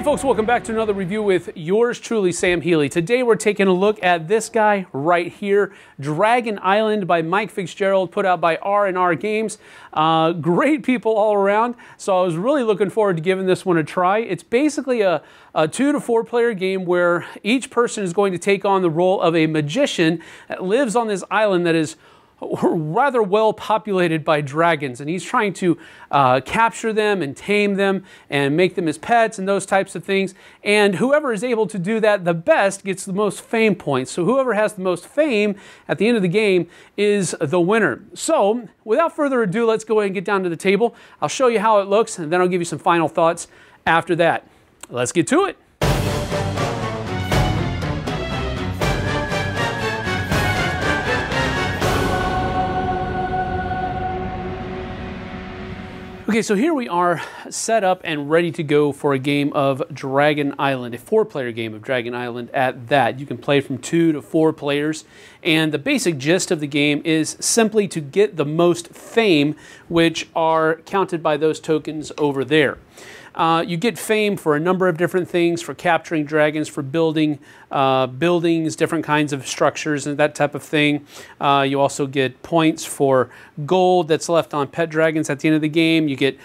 folks, welcome back to another review with yours truly, Sam Healey. Today we're taking a look at this guy right here, Dragon Island by Mike Fitzgerald, put out by R&R Games. Great people all around, so I was really looking forward to giving this one a try. It's basically a 2 to 4 player game where each person is going to take on the role of a magician that lives on this island that is rather well populated by dragons, and he's trying to capture them and tame them and make them his pets and those types of things. And whoever is able to do that the best gets the most fame points. So whoever has the most fame at the end of the game is the winner. So without further ado, let's go ahead and get down to the table. I'll show you how it looks, and then I'll give you some final thoughts after that. Let's get to it. Okay, so here we are set up and ready to go for a game of Dragon Island, a 4-player game of Dragon Island at that. You can play from 2 to 4 players, and the basic gist of the game is simply to get the most fame, which are counted by those tokens over there. You get fame for a number of different things, for capturing dragons, for building buildings, different kinds of structures and that type of thing. You also get points for gold that's left on pet dragons at the end of the game. You get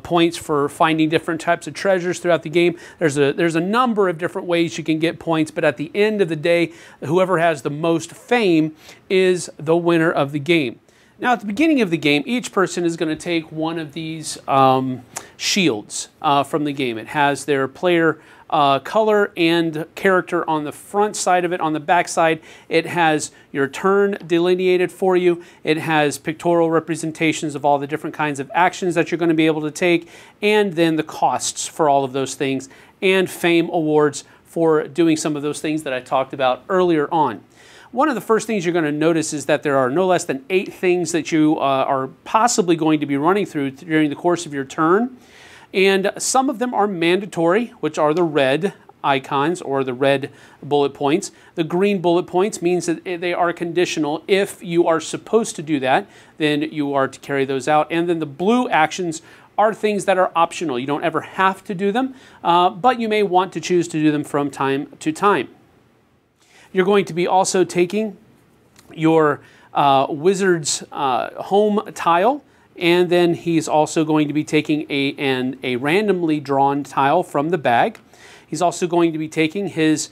points for finding different types of treasures throughout the game. There's a number of different ways you can get points, but at the end of the day, whoever has the most fame is the winner of the game. Now, at the beginning of the game, each person is going to take one of these shields from the game. It has their player color and character on the front side of it. On the back side, it has your turn delineated for you. It has pictorial representations of all the different kinds of actions that you're going to be able to take, and then the costs for all of those things, and fame awards for doing some of those things that I talked about earlier on. One of the first things you're going to notice is that there are no less than 8 things that you are possibly going to be running through during the course of your turn. And some of them are mandatory, which are the red icons or the red bullet points. The green bullet points means that they are conditional. If you are supposed to do that, then you are to carry those out. And then the blue actions are things that are optional. You don't ever have to do them, but you may want to choose to do them from time to time. You're going to be also taking your wizard's home tile, and then he's also going to be taking a randomly drawn tile from the bag. He's also going to be taking his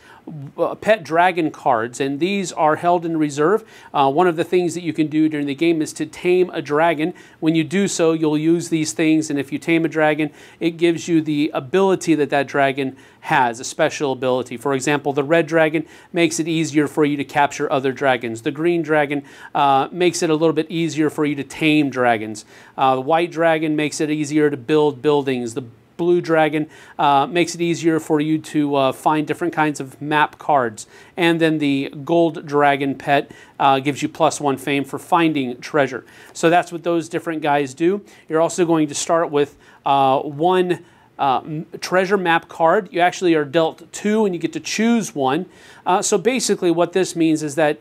pet dragon cards, and these are held in reserve. One of the things that you can do during the game is to tame a dragon. When you do so, you'll use these things, and if you tame a dragon, it gives you the ability that that dragon has, a special ability. For example, the red dragon makes it easier for you to capture other dragons. The green dragon makes it a little bit easier for you to tame dragons. The white dragon makes it easier to build buildings. The blue dragon makes it easier for you to find different kinds of map cards. And then the gold dragon pet gives you +1 fame for finding treasure. So that's what those different guys do. You're also going to start with one treasure map card. You actually are dealt 2 and you get to choose one. So basically what this means is that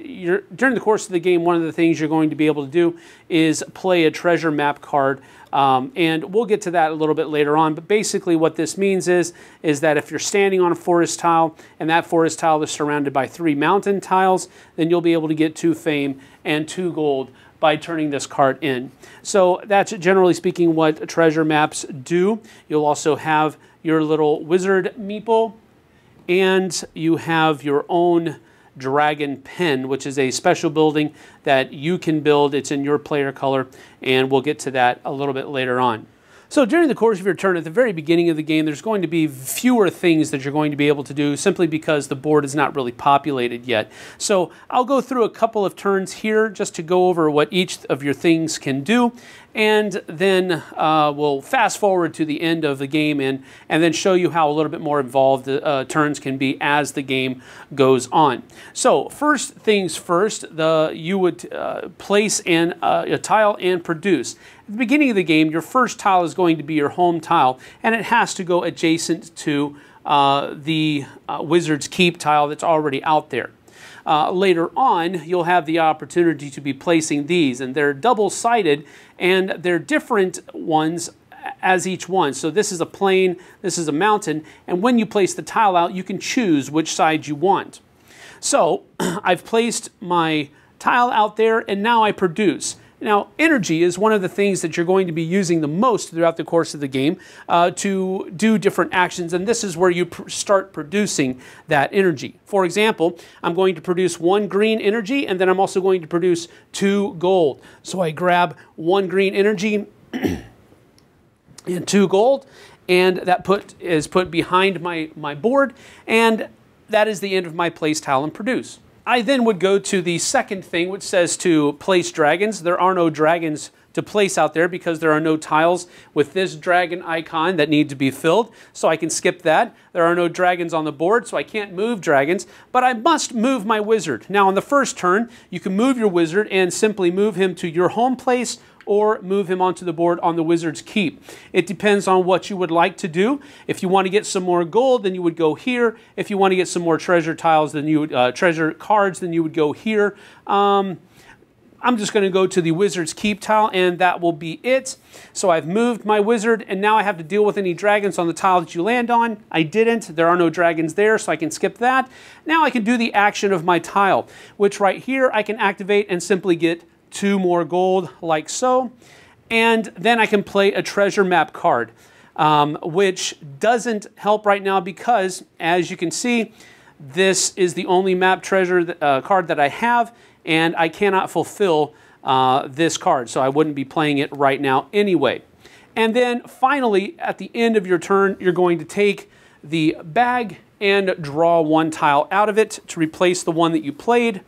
during the course of the game, one of the things you're going to be able to do is play a treasure map card. And we'll get to that a little bit later on. But basically what this means is that if you're standing on a forest tile and that forest tile is surrounded by 3 mountain tiles, then you'll be able to get 2 fame and 2 gold by turning this card in. So that's generally speaking what treasure maps do. You'll also have your little wizard meeple, and you have your own dragon pen, which is a special building that you can build. It's in your player color, and we'll get to that a little bit later on. So during the course of your turn, at the very beginning of the game, there's going to be fewer things that you're going to be able to do simply because the board is not really populated yet. So I'll go through a couple of turns here just to go over what each of your things can do, and then we'll fast forward to the end of the game and then show you how a little bit more involved the turns can be as the game goes on. So first things first, you would place in a tile and produce. At the beginning of the game, your first tile is going to be your home tile, and it has to go adjacent to the Wizard's Keep tile that's already out there. Later on, you'll have the opportunity to be placing these, and they're double-sided, and they're different ones as each one. So this is a plain, this is a mountain, and when you place the tile out, you can choose which side you want. So I've placed my tile out there, and now I produce. Now, energy is one of the things that you're going to be using the most throughout the course of the game to do different actions, and this is where you start producing that energy. For example, I'm going to produce 1 green energy, and then I'm also going to produce 2 gold. So I grab 1 green energy and 2 gold, and that is put behind my board, and that is the end of my place tile and produce. I then would go to the second thing, which says to place dragons. There are no dragons to place out there because there are no tiles with this dragon icon that need to be filled, so I can skip that. There are no dragons on the board, so I can't move dragons, but I must move my wizard. Now, on the first turn, you can move your wizard and simply move him to your home place or move him onto the board on the wizard's keep. It depends on what you would like to do. If you want to get some more gold, then you would go here. If you want to get some more treasure tiles, then you would treasure cards, then you would go here. I'm just going to go to the wizard's keep tile, and that will be it. So I've moved my wizard, and now I have to deal with any dragons on the tile that you land on. I didn't. There are no dragons there, so I can skip that. Now I can do the action of my tile, which right here I can activate and simply get 2 more gold, like so. And then I can play a treasure map card, which doesn't help right now because, as you can see, this is the only map treasure card that I have, and I cannot fulfill this card, so I wouldn't be playing it right now anyway. And then finally, at the end of your turn, you're going to take the bag and draw 1 tile out of it to replace the one that you played.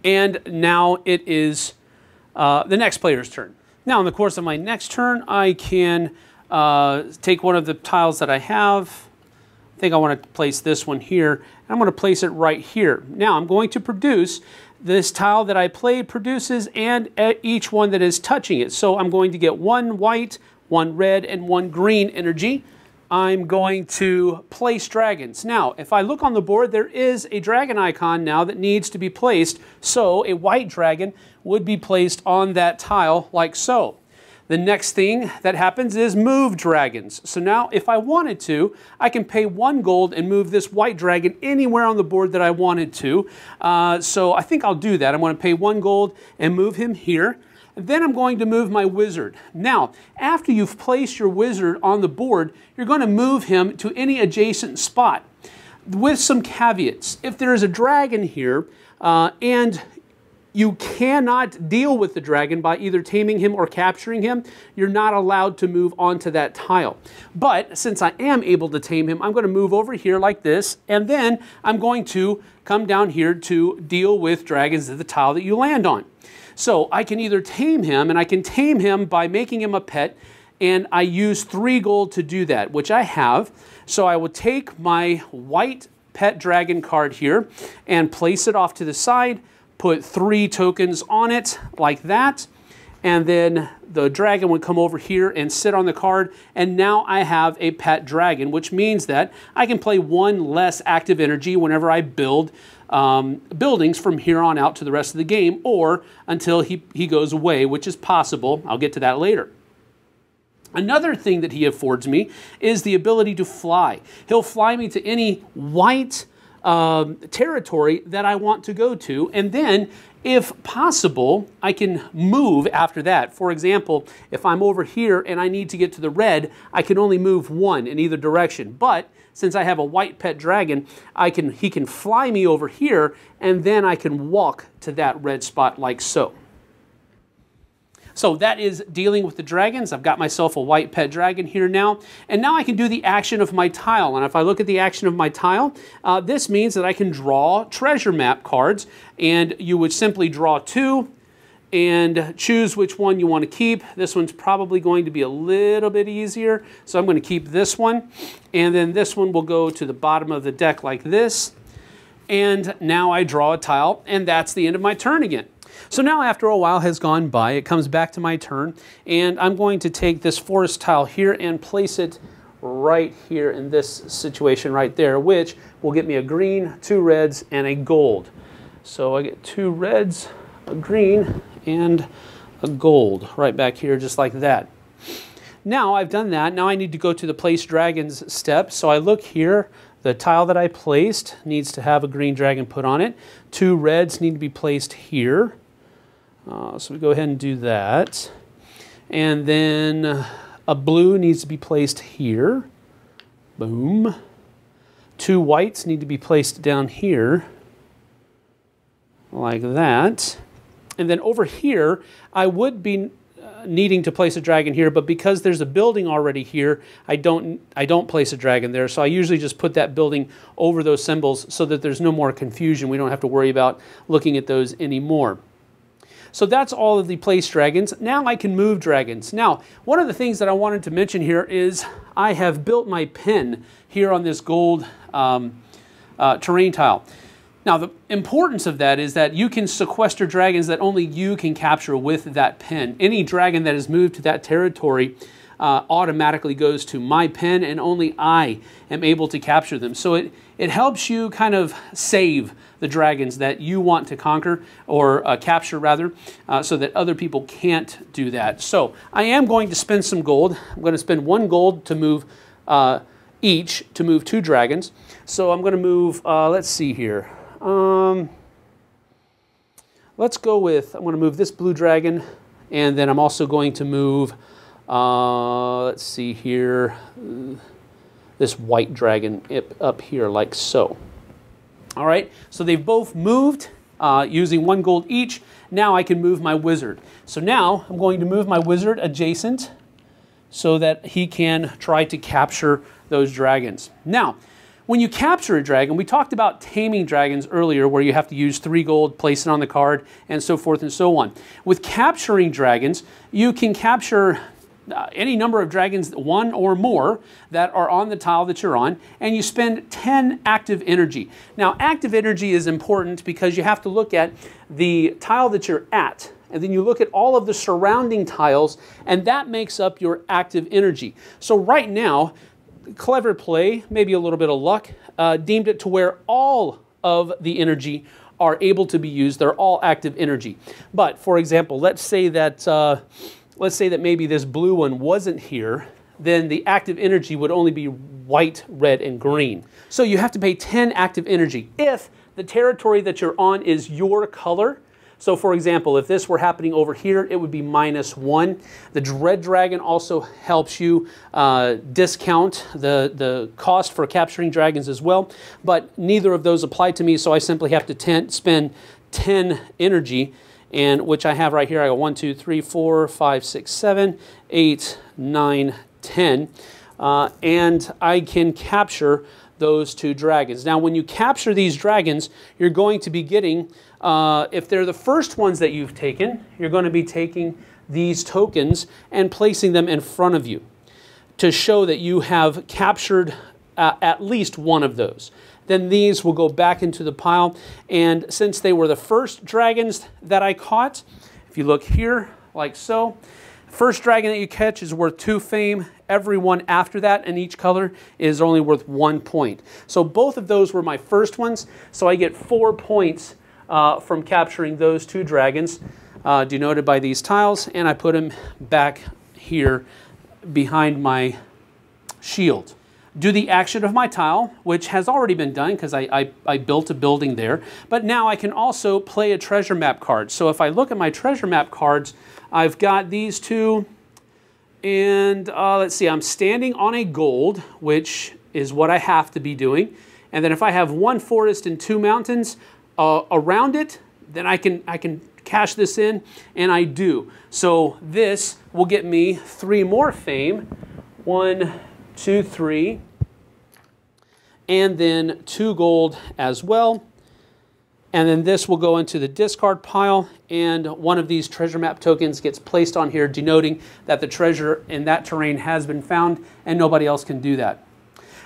And now it is the next player's turn. Now, in the course of my next turn, I can take one of the tiles that I have. I think I want to place this one here. And I'm going to place it right here. Now, I'm going to produce this tile that I played produces, and each one that is touching it. So I'm going to get 1 white, 1 red, and 1 green energy. I'm going to place dragons. Now, if I look on the board, there is a dragon icon now that needs to be placed. So a white dragon would be placed on that tile like so. The next thing that happens is move dragons. So now if I wanted to, I can pay 1 gold and move this white dragon anywhere on the board that I wanted to. So I think I'll do that. I'm going to pay 1 gold and move him here. Then I'm going to move my wizard. Now, after you've placed your wizard on the board, you're going to move him to any adjacent spot with some caveats. If there is a dragon here and you cannot deal with the dragon by either taming him or capturing him, you're not allowed to move onto that tile. But since I am able to tame him, I'm going to move over here like this, and then I'm going to come down here to deal with dragons at the tile that you land on. So I can either tame him, and I can tame him by making him a pet, and I use 3 gold to do that, which I have. So I will take my white pet dragon card here and place it off to the side, put 3 tokens on it like that, and then the dragon would come over here and sit on the card, and now I have a pet dragon, which means that I can play 1 less active energy whenever I build buildings from here on out to the rest of the game, or until he goes away, which is possible. I'll get to that later. Another thing that he affords me is the ability to fly. He'll fly me to any white territory that I want to go to, and then if possible I can move after that. For example, if I'm over here and I need to get to the red, I can only move 1 in either direction, but since I have a white pet dragon, he can fly me over here, and then I can walk to that red spot like so. So that is dealing with the dragons. I've got myself a white pet dragon here now. And now I can do the action of my tile. And if I look at the action of my tile, this means that I can draw treasure map cards. And you would simply draw 2 and choose which one you want to keep. This one's probably going to be a little bit easier. So I'm going to keep this one. And then this one will go to the bottom of the deck like this. And now I draw a tile, and that's the end of my turn again. So now after a while has gone by, it comes back to my turn, and I'm going to take this forest tile here and place it right here in this situation right there, which will get me a green, 2 reds, and a gold. So I get 2 reds, a green, and a gold right back here just like that. Now I've done that. Now I need to go to the place dragons step. So I look here. The tile that I placed needs to have a green dragon put on it. 2 reds need to be placed here. So we go ahead and do that. And then a blue needs to be placed here. Boom. 2 whites need to be placed down here. Like that. And then over here, I would be needing to place a dragon here, but because there's a building already here, I don't place a dragon there. So I usually just put that building over those symbols so that there's no more confusion. We don't have to worry about looking at those anymore. So that's all of the place dragons. Now I can move dragons. Now, one of the things that I wanted to mention here is I have built my pen here on this gold terrain tile. Now, the importance of that is that you can sequester dragons that only you can capture with that pen. Any dragon that is moved to that territory automatically goes to my pen, and only I am able to capture them. So it helps you kind of save the dragons that you want to conquer, or capture rather, so that other people can't do that. So I am going to spend some gold. I'm going to spend 1 gold to move each, to move 2 dragons. So I'm going to move, let's see here. Let's go with, I'm going to move this blue dragon, and then I'm also going to move, let's see here, this white dragon up here like so. All right, so they've both moved using 1 gold each. Now I can move my wizard. So now I'm going to move my wizard adjacent so that he can try to capture those dragons. Now, when you capture a dragon, we talked about taming dragons earlier, where you have to use 3 gold, place it on the card, and so forth and so on. With capturing dragons, you can capture any number of dragons, 1 or more, that are on the tile that you're on, and you spend 10 active energy. Now, active energy is important because you have to look at the tile that you're at, and then you look at all of the surrounding tiles, and that makes up your active energy. So right now, clever play, maybe a little bit of luck, deemed it to where all of the energy are able to be used. They're all active energy. But for example, let's say that maybe this blue one wasn't here, then the active energy would only be white, red, and green. So you have to pay 10 active energy if the territory that you're on is your color. So for example, if this were happening over here, it would be -1. The Dread Dragon also helps you discount the cost for capturing dragons as well, but neither of those apply to me, so I simply have to spend 10 energy, and which I have right here. I go 1, 2, 3, 4, 5, 6, 7, 8, 9, 10, and I can capture those 2 dragons. Now, when you capture these dragons, you're going to be getting, if they're the first ones that you've taken, you're going to be taking these tokens and placing them in front of you to show that you have captured at least 1 of those. Then these will go back into the pile, and since they were the first dragons that I caught, if you look here, like so, first dragon that you catch is worth 2 fame. Every one after that in each color is only worth 1 point. So both of those were my first ones, so I get 4 points from capturing those 2 dragons, denoted by these tiles, and I put them back here behind my shield. Do the action of my tile, which has already been done because I built a building there, but now I can also play a treasure map card. So if I look at my treasure map cards, I've got these 2, and let's see, I'm standing on a gold, which is what I have to be doing, and then if I have 1 forest and 2 mountains around it, then I can cash this in, and I do. So this will get me 3 more fame, 1, 2, 3, and then 2 gold as well. And then this will go into the discard pile, and one of these treasure map tokens gets placed on here, denoting that the treasure in that terrain has been found and nobody else can do that.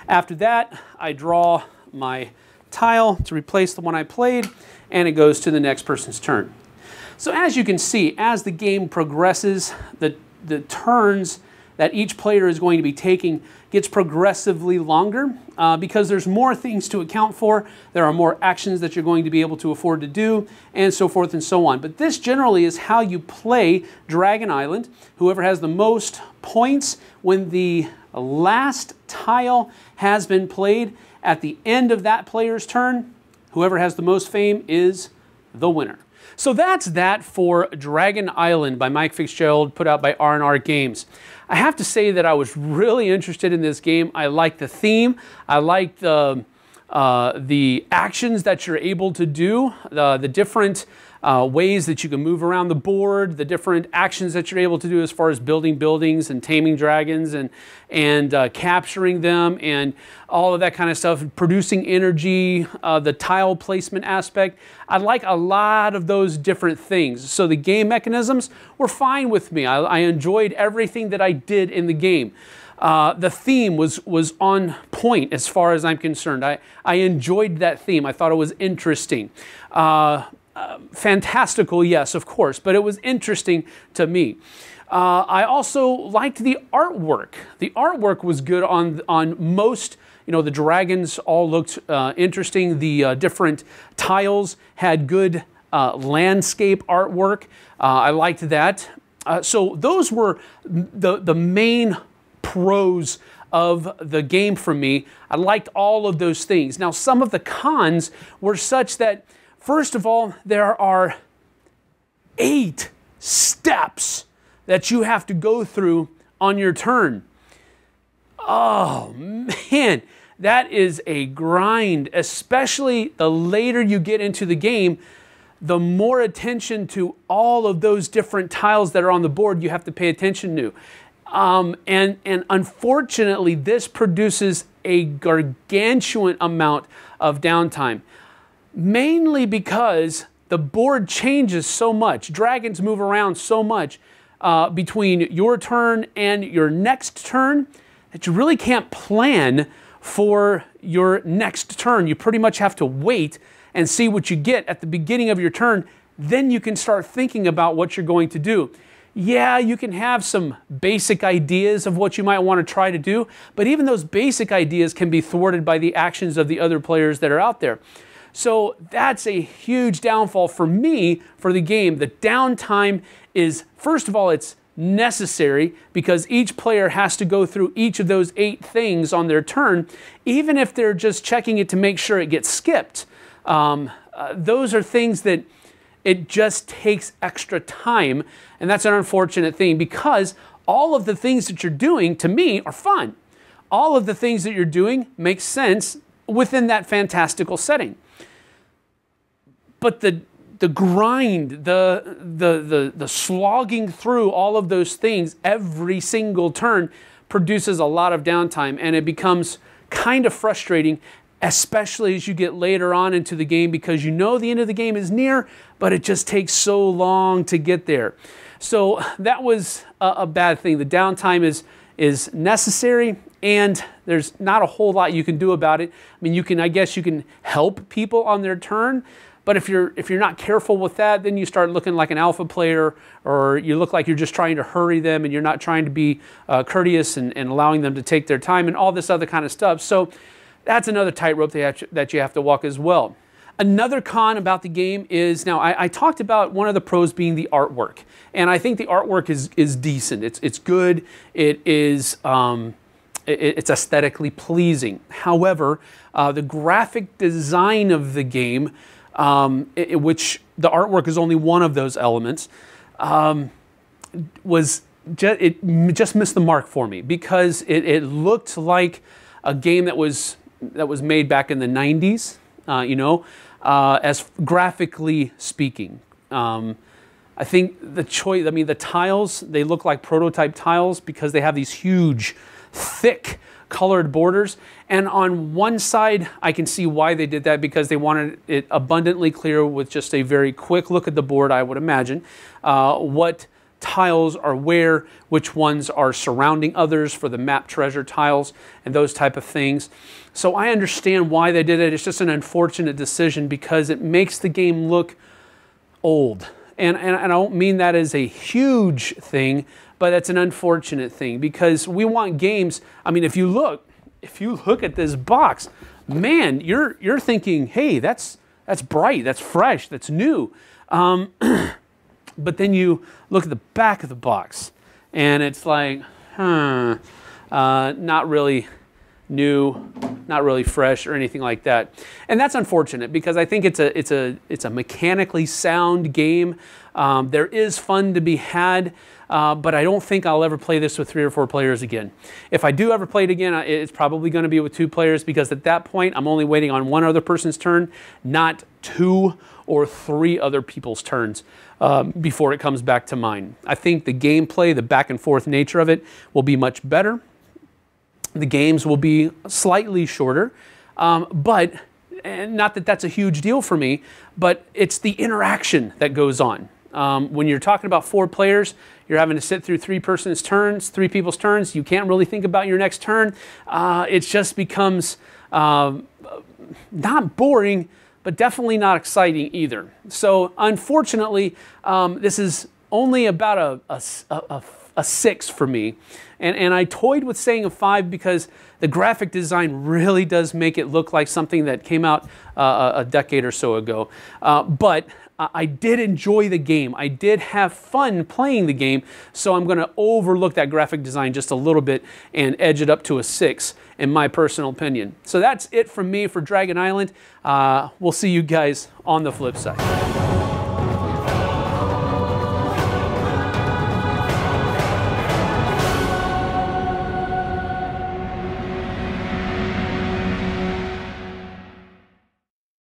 After that, I draw my tile to replace the one I played, and it goes to the next person's turn. So as you can see, as the game progresses, the turns that each player is going to be taking gets progressively longer because there's more things to account for. There are more actions that you're going to be able to afford to do, and so forth and so on. But this generally is how you play Dragon Island. Whoever has the most points when the last tile has been played at the end of that player's turn, whoever has the most fame is the winner. So that's that for Dragon Island by Mike Fitzgerald, put out by R&R Games. I have to say that I was really interested in this game. I like the theme. I like the actions that you're able to do, the different ways that you can move around the board, the different actions that you're able to do as far as building buildings and taming dragons and capturing them and all of that kind of stuff, producing energy, the tile placement aspect. I like a lot of those different things. So the game mechanisms were fine with me. I enjoyed everything that I did in the game. The theme was on point as far as I'm concerned. I enjoyed that theme. I thought it was interesting. Fantastical, yes, of course, but it was interesting to me. I also liked the artwork. The artwork was good on most, the dragons all looked interesting. The different tiles had good landscape artwork. I liked that. So those were the main pros of the game for me. I liked all of those things. Now, some of the cons were such that, first of all, there are 8 steps that you have to go through on your turn. Oh, man, that is a grind, especially the later you get into the game. The more attention to all of those different tiles that are on the board you have to pay attention to. And unfortunately, this produces a gargantuan amount of downtime. Mainly because the board changes so much. Dragons move around so much between your turn and your next turn that you really can't plan for your next turn. You pretty much have to wait and see what you get at the beginning of your turn. Then you can start thinking about what you're going to do. Yeah, you can have some basic ideas of what you might want to try to do, but even those basic ideas can be thwarted by the actions of the other players that are out there. So that's a huge downfall for me for the game. The downtime is, first of all, it's necessary because each player has to go through each of those 8 things on their turn, even if they're just checking it to make sure it gets skipped. Those are things that it just takes extra time, and that's an unfortunate thing because all of the things that you're doing, to me, are fun. All of the things that you're doing make sense within that fantastical setting. But the grind, the slogging through all of those things every single turn produces a lot of downtime, and it becomes kind of frustrating, especially as you get later on into the game because you know the end of the game is near, but it just takes so long to get there. So that was a bad thing. The downtime is necessary, and there's not a whole lot you can do about it. I mean, I guess you can help people on their turn, but if you're not careful with that, then you start looking like an alpha player, or you look like you're just trying to hurry them and you're not trying to be courteous and allowing them to take their time and all this other kind of stuff. So that's another tightrope that you have to walk as well. Another con about the game is, now I talked about one of the pros being the artwork, and I think the artwork is decent. It's good. It's aesthetically pleasing. However, the graphic design of the game, which the artwork is only one of those elements, it just missed the mark for me because it looked like a game that was made back in the 90s, as graphically speaking. I think the tiles, they look like prototype tiles because they have these huge, thick, colored borders. And on one side, I can see why they did that because they wanted it abundantly clear with just a very quick look at the board, I would imagine, what tiles are where, which ones are surrounding others for the map treasure tiles and those type of things. So I understand why they did it. It's just an unfortunate decision because it makes the game look old. And I don't mean that as a huge thing, but that's an unfortunate thing because we want games. I mean, if you look at this box, man, you're thinking, hey, that's bright, that's fresh, that's new. But then you look at the back of the box, and it's like, not really new, not really fresh or anything like that. And that's unfortunate because I think it's a mechanically sound game. There is fun to be had, but I don't think I'll ever play this with 3 or 4 players again. If I do ever play it again, it's probably going to be with 2 players because at that point I'm only waiting on 1 other person's turn, not 2 or 3 other people's turns before it comes back to mine. I think the gameplay, the back and forth nature of it will be much better. The games will be slightly shorter, but not that that's a huge deal for me, but it's the interaction that goes on. When you're talking about 4 players, you're having to sit through 3 people's turns. You can't really think about your next turn. It just becomes not boring, but definitely not exciting either. So unfortunately, this is only about a 6 for me. And I toyed with saying a 5 because the graphic design really does make it look like something that came out a decade or so ago. But I did enjoy the game. I did have fun playing the game, so I'm going to overlook that graphic design just a little bit and edge it up to a 6 in my personal opinion. So that's it from me for Dragon Island. We'll see you guys on the flip side.